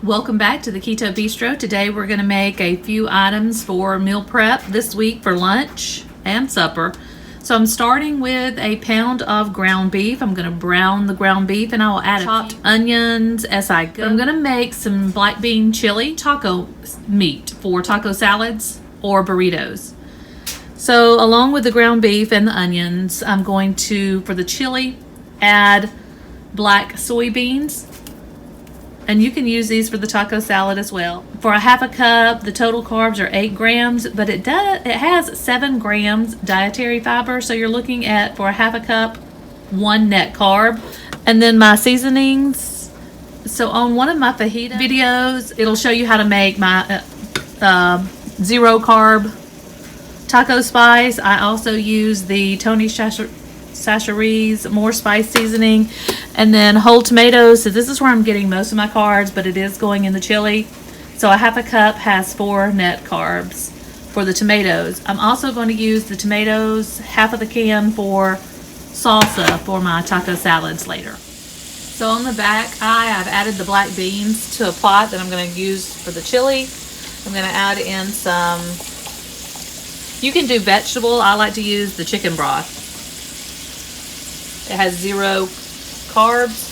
Welcome back to the Keto Bistro. Today we're going to make a few items for meal prep this week for lunch and supper. So I'm starting with a pound of ground beef. I'm going to brown the ground beef and I will add chopped onions as I go. I'm going to make some black bean chili taco meat for taco salads or burritos. So along with the ground beef and the onions, I'm going to, for the chili, add black soybeans. And you can use these for the taco salad as well. For a half a cup, the total carbs are 8 grams, but it has 7 grams dietary fiber. So you're looking at, for a half a cup, 1 net carb. And then my seasonings. So on one of my fajita videos, it'll show you how to make my 0 carb taco spice. I also use the Tony Chachere's more spice seasoning, and then whole tomatoes. So this is where I'm getting most of my carbs, but it is going in the chili. So a half a cup has 4 net carbs for the tomatoes. I'm also going to use the tomatoes, half of the can, for salsa for my taco salads later. So on the back I've added the black beans to a pot that I'm going to use for the chili. I'm going to add in some, you can do vegetable. I like to use the chicken broth. It has 0 carbs.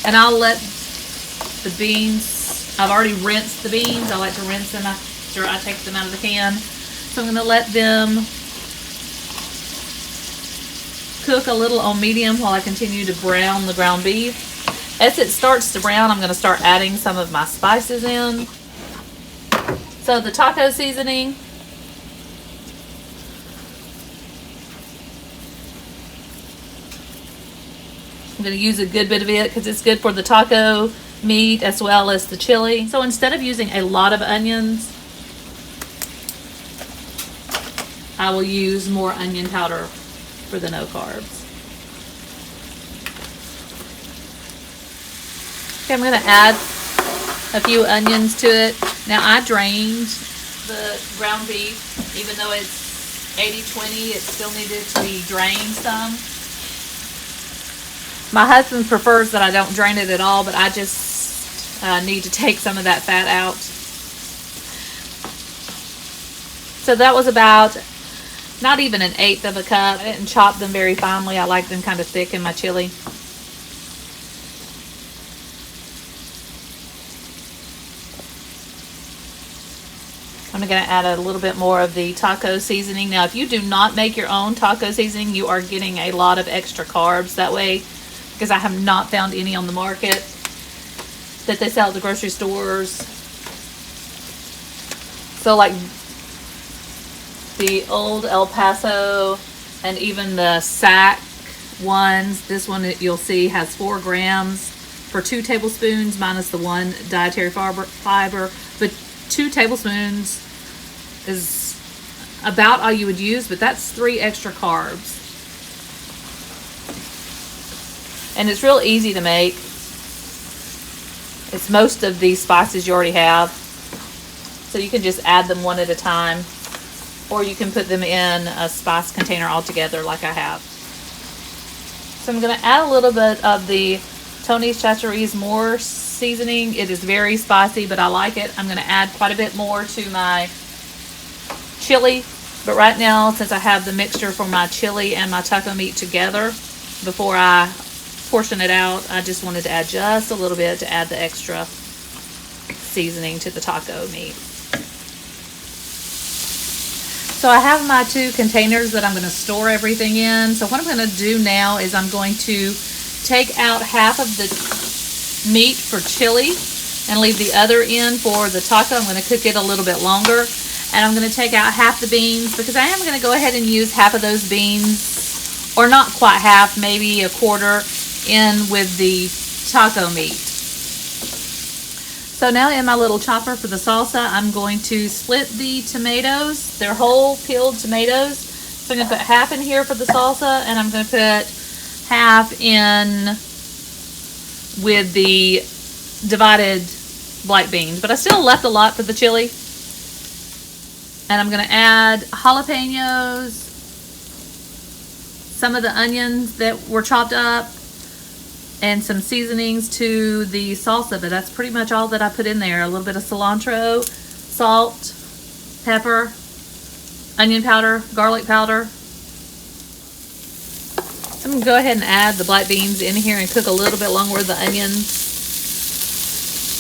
And I'll let the beans, I've already rinsed the beans. I like to rinse them after I take them out of the can. So I'm going to let them cook a little on medium while I continue to brown the ground beef. As it starts to brown, I'm going to start adding some of my spices in. So the taco seasoning. I'm going to use a good bit of it because it's good for the taco meat as well as the chili. So instead of using a lot of onions, I will use more onion powder for the no carbs. Okay, I'm going to add a few onions to it. Now I drained the ground beef. Even though it's 80-20, it still needed to be drained some. My husband prefers that I don't drain it at all, but I just need to take some of that fat out. So that was about not even 1/8 of a cup. I didn't chop them very finely. I like them kind of thick in my chili. I'm going to add a little bit more of the taco seasoning. Now, if you do not make your own taco seasoning, you are getting a lot of extra carbs that way, because I have not found any on the market that they sell at the grocery stores. So like the old El Paso and even the SAC ones, this one you'll see has 4 grams for 2 tablespoons minus the 1 dietary fiber. But 2 tablespoons is about all you would use, but that's 3 extra carbs. And it's real easy to make. It's most of these spices you already have. So you can just add them one at a time. Or you can put them in a spice container altogether like I have. So I'm going to add a little bit of the Tony Chachere's more seasoning. It is very spicy, but I like it. I'm going to add quite a bit more to my chili. But right now, since I have the mixture for my chili and my taco meat together, before I portion it out, I just wanted to add just a little bit to add the extra seasoning to the taco meat. So I have my 2 containers that I'm going to store everything in. So what I'm going to do now is I'm going to take out half of the meat for chili and leave the other in for the taco. I'm going to cook it a little bit longer. And I'm going to take out half the beans because I am going to go ahead and use half of those beans, or not quite half, maybe a quarter, in with the taco meat. So now in my little chopper for the salsa, I'm going to split the tomatoes. They're whole peeled tomatoes. So I'm going to put half in here for the salsa, and I'm going to put half in with the divided black beans. But I still left a lot for the chili. And I'm going to add jalapenos, some of the onions that were chopped up, and some seasonings to the salsa, but that's pretty much all that I put in there. A little bit of cilantro, salt, pepper, onion powder, garlic powder. So I'm going to go ahead and add the black beans in here and cook a little bit longer with the onions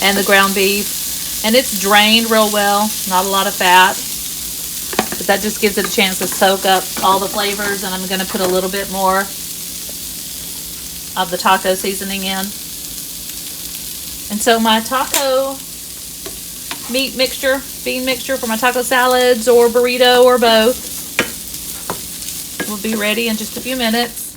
and the ground beef. And it's drained real well, not a lot of fat, but that just gives it a chance to soak up all the flavors. And I'm going to put a little bit more of the taco seasoning in. And so my taco meat mixture, bean mixture for my taco salads or burrito or both will be ready in just a few minutes.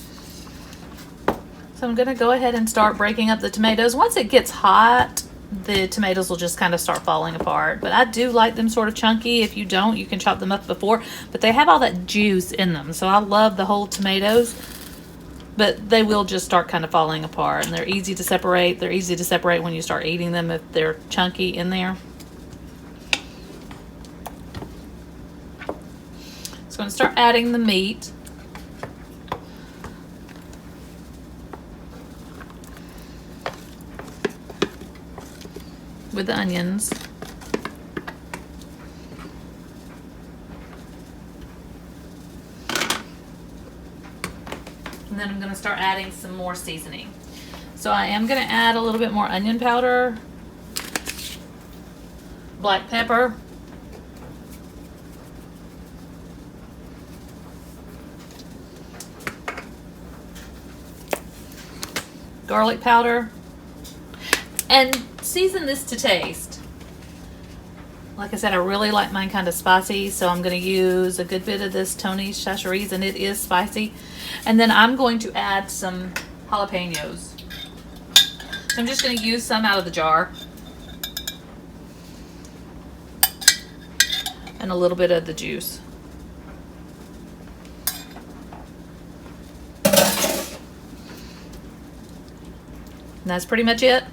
So I'm going to go ahead and start breaking up the tomatoes. Once it gets hot, the tomatoes will just kind of start falling apart. But I do like them sort of chunky. If you don't, you can chop them up before. But they have all that juice in them. So I love the whole tomatoes. But they will just start kind of falling apart. And they're easy to separate. They're easy to separate when you start eating them if they're chunky in there. So I'm going to start adding the meat. With the onions. And then I'm going to start adding some more seasoning. So I am going to add a little bit more onion powder, black pepper, garlic powder, and season this to taste. Like I said, I really like mine kind of spicy, so I'm going to use a good bit of this Tony's Chachere's, and it is spicy. And then I'm going to add some jalapenos. So I'm just going to use some out of the jar. And a little bit of the juice. And that's pretty much it.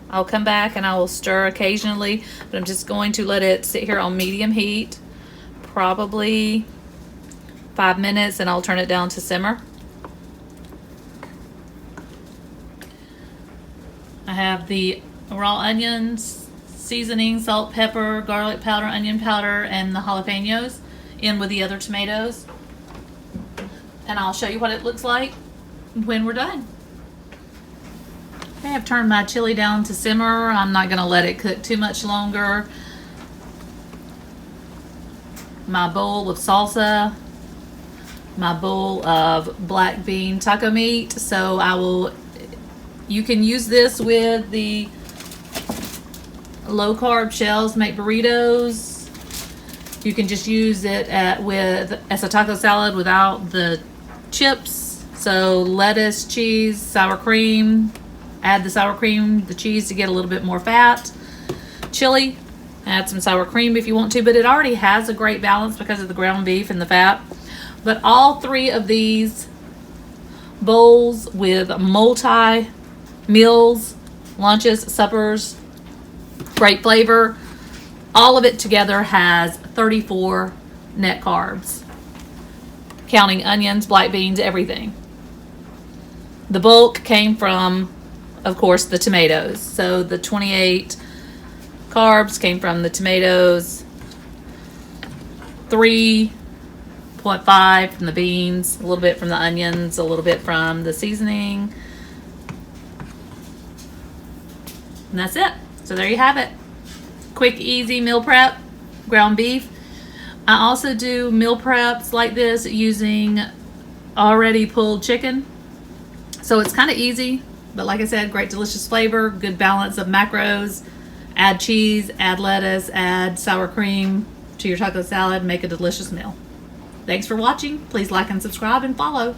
I'll come back and I will stir occasionally, but I'm just going to let it sit here on medium heat, probably 5 minutes, and I'll turn it down to simmer. I have the raw onions, seasoning, salt, pepper, garlic powder, onion powder, and the jalapenos in with the other tomatoes. And I'll show you what it looks like when we're done. Okay, I've turned my chili down to simmer. I'm not going to let it cook too much longer. My bowl of salsa, my bowl of black bean taco meat. So you can use this with the low carb shells, make burritos. You can just use it as a taco salad without the chips. So lettuce, cheese, sour cream. Add the sour cream, the cheese to get a little bit more fat. Chili, add some sour cream if you want to, but it already has a great balance because of the ground beef and the fat. But all three of these bowls with multi-meals, lunches, suppers, great flavor, all of it together has 34 net carbs, counting onions, black beans, everything. The bulk came from, of course, the tomatoes. So the 28 carbs came from the tomatoes, 3.5 from the beans, a little bit from the onions, a little bit from the seasoning. And that's it. So there you have it. Quick, easy meal prep, ground beef. I also do meal preps like this using already pulled chicken. So it's kind of easy. But like I said, great delicious flavor, good balance of macros. Add cheese, add lettuce, add sour cream to your taco salad, make a delicious meal. Thanks for watching. Please like and subscribe and follow.